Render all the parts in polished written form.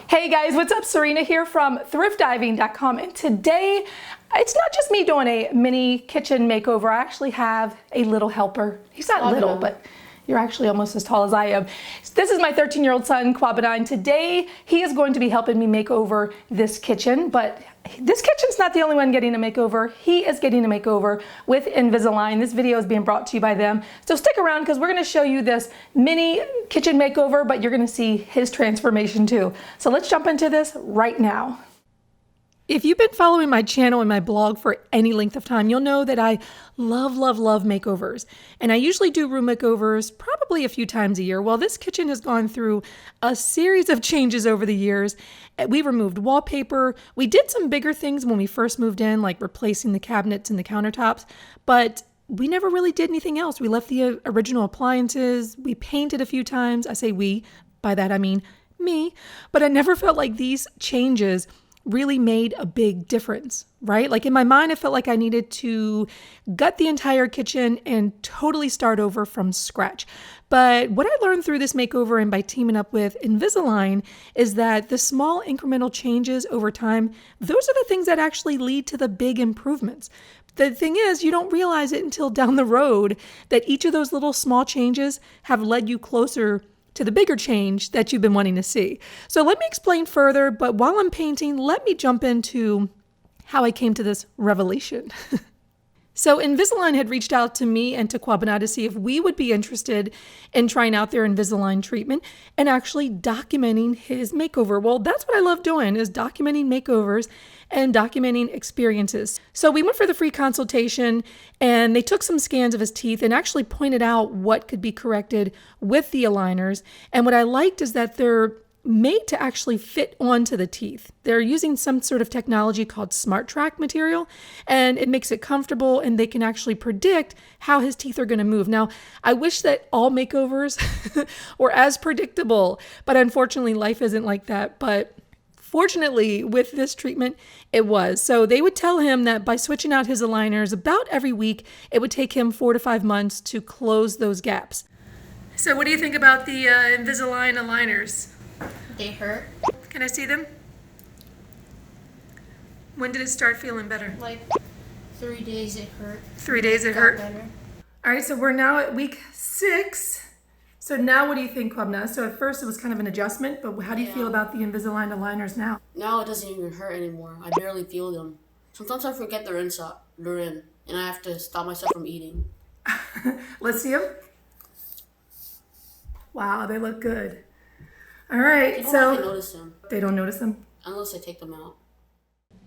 Hey guys, what's up? Serena here from thriftdiving.com, and today it's not just me doing a mini kitchen makeover. I actually have a little helper. He's not little, but you're actually almost as tall as I am. This is my 13-year-old son, Quabadine. Today he is going to be helping me make over this kitchen, but this kitchen's not the only one getting a makeover. He is getting a makeover with Invisalign. This video is being brought to you by them. So stick around because we're going to show you this mini kitchen makeover, but you're going to see his transformation too. So let's jump into this right now. If you've been following my channel and my blog for any length of time, you'll know that I love makeovers. And I usually do room makeovers probably a few times a year. Well, this kitchen has gone through a series of changes over the years. We removed wallpaper. We did some bigger things when we first moved in, like replacing the cabinets and the countertops, but we never really did anything else. We left the original appliances. We painted a few times. I say we, by that I mean me, but I never felt like these changes really made a big difference, right? Like in my mind, I felt like I needed to gut the entire kitchen and totally start over from scratch. But what I learned through this makeover and by teaming up with Invisalign is that the small incremental changes over time, those are the things that actually lead to the big improvements. The thing is, you don't realize it until down the road that each of those little small changes have led you closer to the bigger change that you've been wanting to see. So let me explain further, but while I'm painting, let me jump into how I came to this revelation. So Invisalign had reached out to me and to Quabana to see if we would be interested in trying out their Invisalign treatment and actually documenting his makeover. Well, that's what I love doing, is documenting makeovers and documenting experiences. So we went for the free consultation and they took some scans of his teeth and actually pointed out what could be corrected with the aligners. And what I liked is that they're made to actually fit onto the teeth. They're using some sort of technology called Smart Track material, and it makes it comfortable, and they can actually predict how his teeth are going to move. Now, I wish that all makeovers were as predictable, but unfortunately life isn't like that. But fortunately, with this treatment, it was. So they would tell him that by switching out his aligners about every week, it would take him 4 to 5 months to close those gaps. So what do you think about the Invisalign aligners? They hurt. Can I see them? When did it start feeling better? Like 3 days it hurt. 3 days it hurt? Better. All right, so we're now at week 6. So now what do you think, Quabna? So at first it was kind of an adjustment, but how do you feel about the Invisalign aligners now? Now it doesn't even hurt anymore. I barely feel them. Sometimes I forget they're in, and I have to stop myself from eating. Let's see them. Wow, they look good. All right, They don't really notice them. They don't notice them? Unless I take them out.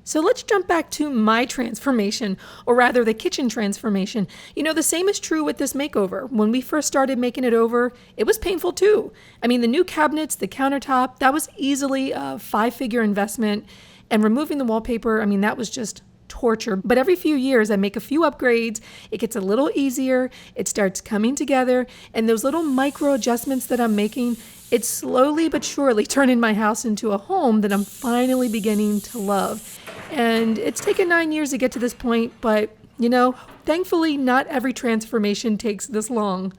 So let's jump back to my transformation, or rather the kitchen transformation. You know, the same is true with this makeover. When we first started making it over, it was painful too. I mean, the new cabinets, the countertop, that was easily a 5-figure investment. And removing the wallpaper, I mean, that was just torture. But every few years I make a few upgrades, it gets a little easier, it starts coming together, and those little micro adjustments that I'm making, it's slowly but surely turning my house into a home that I'm finally beginning to love. And it's taken 9 years to get to this point, but you know, thankfully not every transformation takes this long.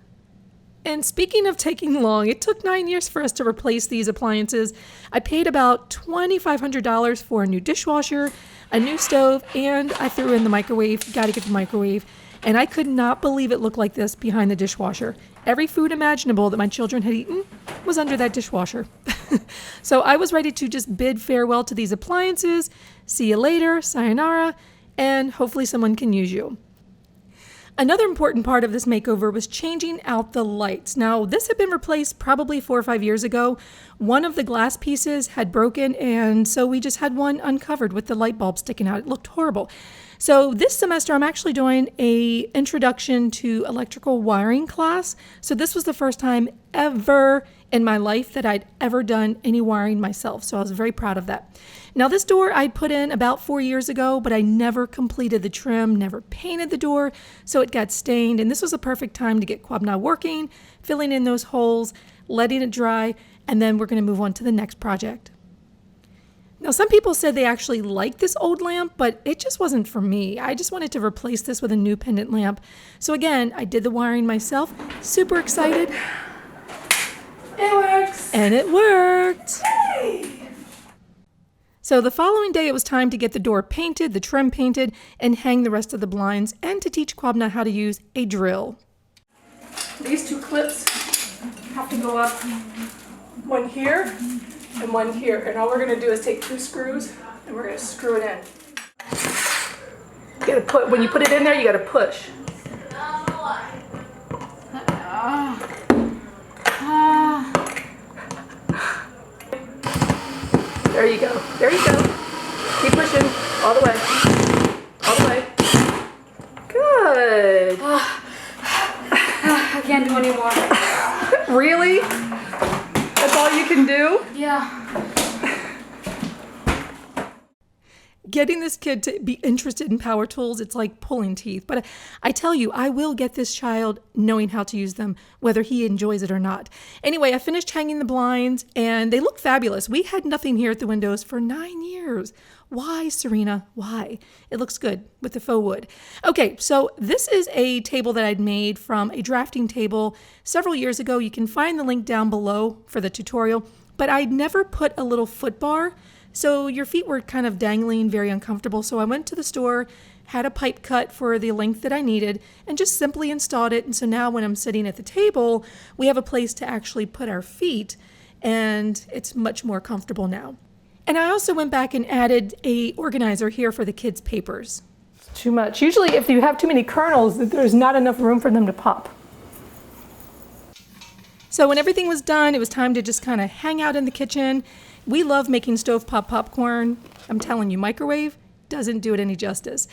And speaking of taking long, it took 9 years for us to replace these appliances. I paid about $2,500 for a new dishwasher, a new stove, and I threw in the microwave. Got to get the microwave. And I could not believe it looked like this behind the dishwasher. Every food imaginable that my children had eaten was under that dishwasher. So I was ready to just bid farewell to these appliances, see you later, sayonara, and hopefully someone can use you. Another important part of this makeover was changing out the lights. Now, this had been replaced probably 4 or 5 years ago. One of the glass pieces had broken, and so we just had one uncovered with the light bulb sticking out. It looked horrible. So this semester, I'm actually doing an introduction to electrical wiring class. So this was the first time ever in my life that I'd ever done any wiring myself. So I was very proud of that. Now this door I'd put in about 4 years ago, but I never completed the trim, never painted the door, so it got stained. And this was a perfect time to get Quabna working, filling in those holes, letting it dry, and then we're going to move on to the next project. Now, some people said they actually liked this old lamp, but it just wasn't for me. I just wanted to replace this with a new pendant lamp. So again, I did the wiring myself. Super excited. It works. And it worked. Hey. So the following day, it was time to get the door painted, the trim painted, and hang the rest of the blinds, and to teach Kwabna how to use a drill. These two clips have to go up, one here and one here. And all we're gonna do is take 2 screws and we're gonna screw it in. You gotta put, when you put it in there, you gotta push. There you go. There you go. Keep pushing all the way. All the way. Good. I can't do anymore. Really? That's all you can do? Yeah. Getting this kid to be interested in power tools, it's like pulling teeth. But I tell you, I will get this child knowing how to use them, whether he enjoys it or not. Anyway, I finished hanging the blinds and they look fabulous. We had nothing here at the windows for 9 years. Why, Serena? Why? It looks good with the faux wood. Okay, so this is a table that I'd made from a drafting table several years ago. You can find the link down below for the tutorial, but I'd never put a little foot bar. So your feet were kind of dangling, very uncomfortable. So I went to the store, had a pipe cut for the length that I needed, and just simply installed it. And so now when I'm sitting at the table, we have a place to actually put our feet, and it's much more comfortable now. And I also went back and added a organizer here for the kids' papers. It's too much. Usually if you have too many kernels, there's not enough room for them to pop. So when everything was done, it was time to just kind of hang out in the kitchen. We love making stovetop popcorn. I'm telling you, microwave doesn't do it any justice.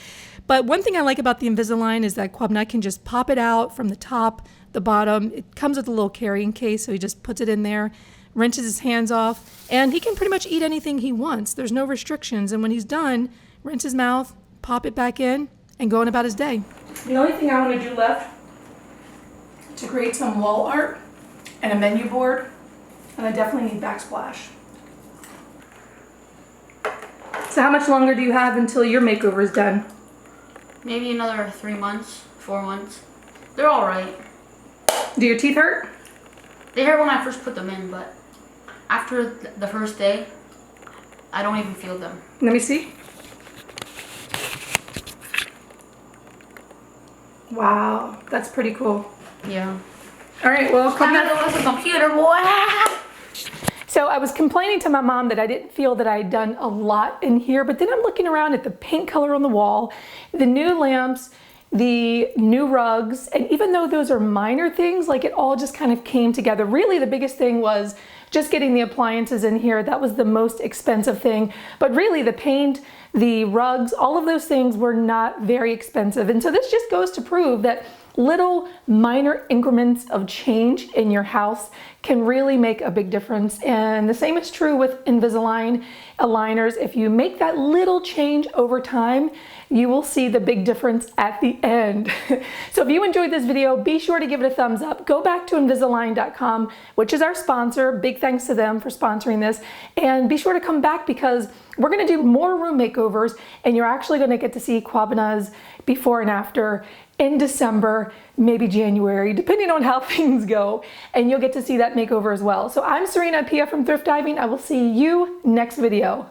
But one thing I like about the Invisalign is that Kwabna can just pop it out from the top, the bottom. It comes with a little carrying case, so he just puts it in there, rinses his hands off, and he can pretty much eat anything he wants. There's no restrictions. And when he's done, rinse his mouth, pop it back in, and go on about his day. The only thing I want to do left to create some wall art and a menu board, and I definitely need backsplash. So how much longer do you have until your makeover is done? Maybe another 3 months, 4 months. They're all right. Do your teeth hurt? They hurt when I first put them in, but after the first day, I don't even feel them. Let me see. Wow, that's pretty cool. Yeah. All right, well, I'm gonna go with the computer, boy. So I was complaining to my mom that I didn't feel that I had done a lot in here, but then I'm looking around at the paint color on the wall, the new lamps, the new rugs, and even though those are minor things, like it all just kind of came together. Really, the biggest thing was just getting the appliances in here. That was the most expensive thing. But really, the paint, the rugs, all of those things were not very expensive. And so this just goes to prove that little minor increments of change in your house can really make a big difference. And the same is true with Invisalign aligners. If you make that little change over time, you will see the big difference at the end. So if you enjoyed this video, be sure to give it a thumbs up. Go back to Invisalign.com, which is our sponsor. Big thanks to them for sponsoring this. And be sure to come back because we're gonna do more room makeovers and you're actually gonna get to see Kwabna's before and after in December, maybe January, depending on how things go. And you'll get to see that makeover as well. So I'm Serena Pia from Thrift Diving. I will see you next video.